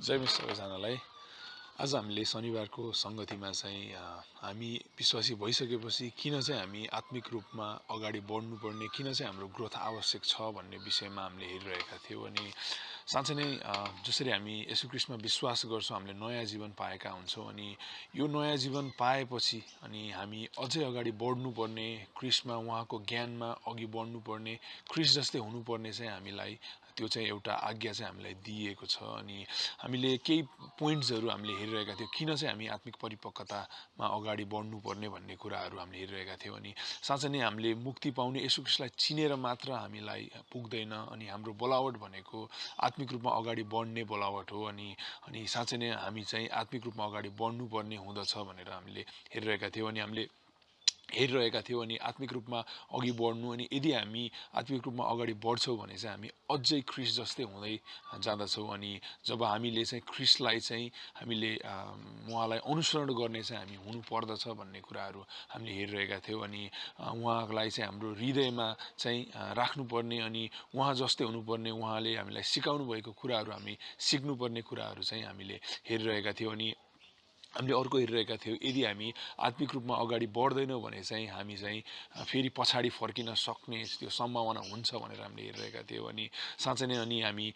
जय miss सबैजनालाई। आज हामीले शनिबारको संगतिमा चाहिँ हामी विश्वासी भइसकेपछि किन चाहिँ हामी आत्मिक रूपमा अगाडि बढ्नुपर्ने, किन चाहिँ हाम्रो ग्रोथ आवश्यक छ भन्ने विषयमा हामीले हेरिरहेका थियौँ। अनि साँच्चै नै जसरी हामी येशू ख्रीष्टमा विश्वास गर्छौँ, हामीले नयाँ जीवन पाएका हुन्छौँ। अनि यो नयाँ जीवन पाएपछि अनि हामी अझै अगाडि बढ्नुपर्ने, ख्रीष्टमा उहाँको ज्ञानमा अघि बढ्नुपर्ने, ख्रीष्ट जस्तै हुनुपर्ने चाहिँ हामीलाई त्यो चाहिँ एउटा आज्ञा चाहिँ हामीलाई दिएको छ। अनि हामीले केही पोइन्ट्सहरू हामीले हेरिरहेका थियौँ, किन चाहिँ हामी आत्मिक परिपक्वतामा अगाडि बढ्नुपर्ने भन्ने कुराहरू हामीले हेरिरहेका थियौँ। अनि साँच्चै नै हामीले मुक्ति पाउने येशू ख्रीष्टलाई चिनेर मात्र हामीलाई पुग्दैन। अनि हाम्रो बोलावट भनेको आत्मिक रूपमा अगाडि बढ्ने बोलावट हो। अनि साँच्चै नै हामी चाहिँ आत्मिक रूपमा अगाडि बढ्नुपर्ने हुँदछ भनेर हामीले हेरिरहेका थियौँ। अनि हामीले हेरिरहेका थियौँ। अनि आत्मिक रूपमा अघि बढ्नु, अनि यदि हामी आत्मिक रूपमा अगाडि बढ्छौँ भने चाहिँ हामी अझै ख्रीष्ट जस्तै हुँदै जाँदछौँ। अनि जब हामीले चाहिँ ख्रीष्टलाई चाहिँ हामीले उहाँलाई अनुसरण गर्ने चाहिँ हामी हुनुपर्दछ भन्ने कुराहरू हामीले हेरिरहेका थियौँ। अनि उहाँलाई चाहिँ हाम्रो हृदयमा चाहिँ राख्नुपर्ने, अनि उहाँ जस्तै हुनुपर्ने, उहाँले हामीलाई सिकाउनु भएको कुराहरू हामी सिक्नुपर्ने कुराहरू चाहिँ हामीले हेरिरहेका थियौँ। अनि हामीले अर्को हेरिरहेका थियौँ, यदि हामी आत्मिक रूपमा अगाडि बढ्दैनौँ भने चाहिँ हामी चाहिँ फेरि पछाडि फर्किन सक्ने त्यो सम्भावना हुन्छ भनेर हामीले हेरिरहेका थियौँ। अनि साँच्चै नै अनि हामी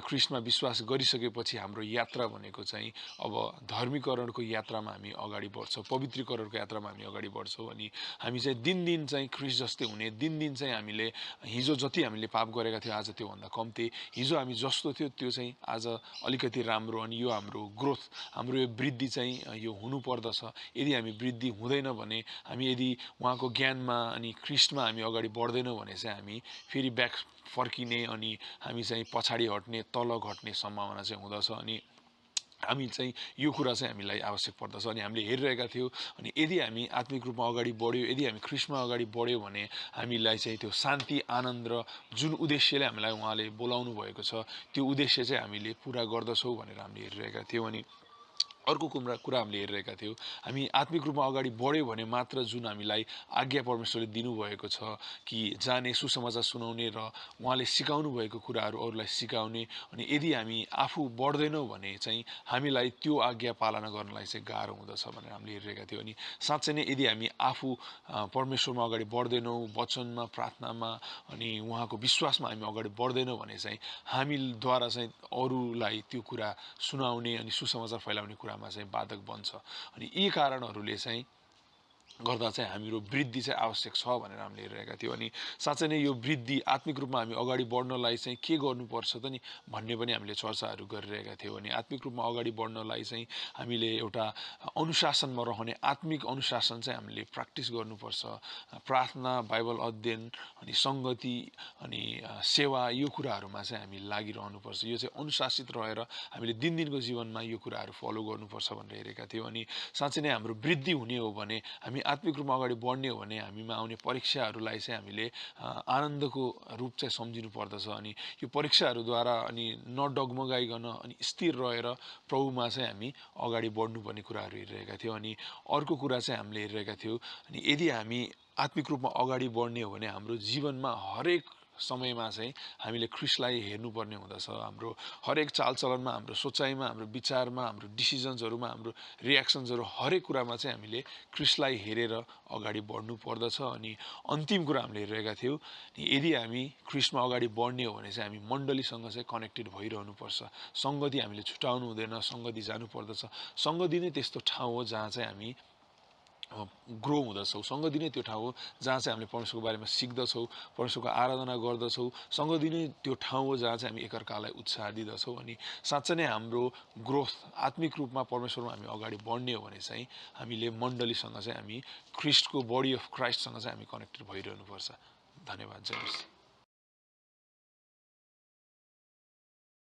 ख्रीष्टमा विश्वास गरिसकेपछि हाम्रो यात्रा भनेको चाहिँ अब धर्मीकरणको यात्रामा हामी अगाडि बढ्छौँ, पवित्रीकरणको यात्रामा हामी अगाडि बढ्छौँ। अनि हामी चाहिँ दिनदिन चाहिँ ख्रीष्ट जस्तै हुने, दिनदिन चाहिँ हामीले हिजो जति हामीले पाप गरेका थियौँ आज त्योभन्दा कम्ती, हिजो हामी जस्तो थियो त्यो चाहिँ आज अलिकति राम्रो। अनि यो हाम्रो ग्रोथ, हाम्रो यो वृद्धि चाहिँ यो हुनुपर्दछ। यदि हामी वृद्धि हुँदैन भने, हामी यदि उहाँको ज्ञानमा अनि ख्रीष्टमा हामी अगाडि बढ्दैनौँ भने चाहिँ हामी फेरि ब्याक फर्किने, अनि हामी चाहिँ पछाडि हट्ने, तल घट्ने सम्भावना चाहिँ हुँदछ। अनि हामी चाहिँ यो कुरा चाहिँ हामीलाई आवश्यक पर्दछ। अनि हामीले हेरिरहेका थियौँ, अनि यदि हामी आत्मिक रूपमा अगाडि बढ्यो, यदि हामी ख्रीष्टमा अगाडि बढ्यो भने हामीलाई चाहिँ त्यो शान्ति, आनन्द र जुन उद्देश्यले हामीलाई उहाँले बोलाउनु भएको छ त्यो उद्देश्य चाहिँ हामीले पुरा गर्दछौँ भनेर हामीले हेरिरहेका थियौँ। अनि अर्को कुरा हामीले हेरिरहेका थियौँ, हामी आत्मिक रूपमा अगाडि बढ्यो भने मात्र जुन हामीलाई आज्ञा परमेश्वरले दिनुभएको छ कि जाने, सुसमाचार सुनाउने र उहाँले सिकाउनु भएको कुराहरू अरूलाई सिकाउने, अनि यदि हामी आफू बढ्दैनौँ भने चाहिँ हामीलाई त्यो आज्ञा पालना गर्नलाई चाहिँ गाह्रो हुँदछ भनेर हामीले हेरिरहेका थियौँ। अनि साँच्चै नै यदि हामी आफू परमेश्वरमा अगाडि बढ्दैनौँ, वचनमा, प्रार्थनामा अनि उहाँको विश्वासमा हामी अगाडि बढ्दैनौँ भने चाहिँ हामीद्वारा चाहिँ अरूलाई त्यो कुरा सुनाउने अनि सुसमाचार फैलाउने कुरामा चाहिँ बाधक बन्छ। अनि यी कारणहरूले चाहिँ गर्दा चाहिँ हाम्रो वृद्धि चाहिँ आवश्यक छ भनेर हामीले हेरिरहेका थियौँ। अनि साँच्चै नै यो वृद्धि आत्मिक रूपमा हामी अगाडि बढ्नलाई चाहिँ के गर्नुपर्छ त नि भन्ने पनि हामीले चर्चाहरू गरिरहेका थियौँ। अनि आत्मिक रूपमा अगाडि बढ्नलाई चाहिँ हामीले एउटा अनुशासनमा रहने, आत्मिक अनुशासन चाहिँ हामीले प्र्याक्टिस गर्नुपर्छ। प्रार्थना, बाइबल अध्ययन, अनि सङ्गति, अनि सेवा, यो कुराहरूमा चाहिँ हामी लागिरहनुपर्छ। यो चाहिँ अनुशासित रहेर हामीले दिनदिनको जीवनमा यो कुराहरू फलो गर्नुपर्छ भनेर हेरेका थियौँ। अनि साँच्चै नै हाम्रो वृद्धि हुने हो भने, हामी आत्मिक रूपमा अगाडि बढ्ने हो भने हामीमा आउने परीक्षाहरूलाई चाहिँ हामीले आनन्दको रूप चाहिँ सम्झिनु पर्दछ। अनि यो परीक्षाहरूद्वारा अनि नडगमगाइकन अनि स्थिर रहेर प्रभुमा चाहिँ हामी अगाडि बढ्नुपर्ने कुराहरू हेरिरहेका थियौँ। अनि अर्को कुरा चाहिँ हामीले हेरिरहेका थियौँ, अनि यदि हामी आत्मिक रूपमा अगाडि बढ्ने हो भने हाम्रो जीवनमा हरेक समयमा चाहिँ हामीले ख्रीष्टलाई हेर्नुपर्ने हुँदछ। हाम्रो हरेक चालचलनमा, हाम्रो सोचाइमा, हाम्रो विचारमा, हाम्रो डिसिजन्सहरूमा, हाम्रो रियाक्सन्सहरू, हरेक कुरामा चाहिँ हामीले ख्रीष्टलाई हेरेर अगाडि बढ्नु पर्दछ। अनि अन्तिम कुरा हामीले हेरिरहेका थियौँ, यदि हामी ख्रीष्टमा अगाडि बढ्ने हो भने चाहिँ हामी मण्डलीसँग चाहिँ कनेक्टेड भइरहनुपर्छ। सङ्गति हामीले छुटाउनु हुँदैन, सङ्गति जानुपर्दछ। सङ्गति नै त्यस्तो ठाउँ हो जहाँ चाहिँ हामी ग्रो हुँदछौँ। सङ्गति नै त्यो ठाउँ हो जहाँ चाहिँ हामीले परमेश्वरको बारेमा सिक्दछौँ, परमेश्वरको आराधना गर्दछौँ। सङ्गति नै त्यो ठाउँ हो जहाँ चाहिँ हामी एकअर्कालाई उत्साह दिँदछौँ। अनि साँच्चै नै हाम्रो ग्रोथ आत्मिक रूपमा परमेश्वरमा हामी अगाडि बढ्ने हो भने चाहिँ हामीले मण्डलीसँग चाहिँ हामी ख्रीष्टको बडी अफ क्राइस्टसँग चाहिँ हामी कनेक्टेड भइरहनुपर्छ। धन्यवाद। जय होस्।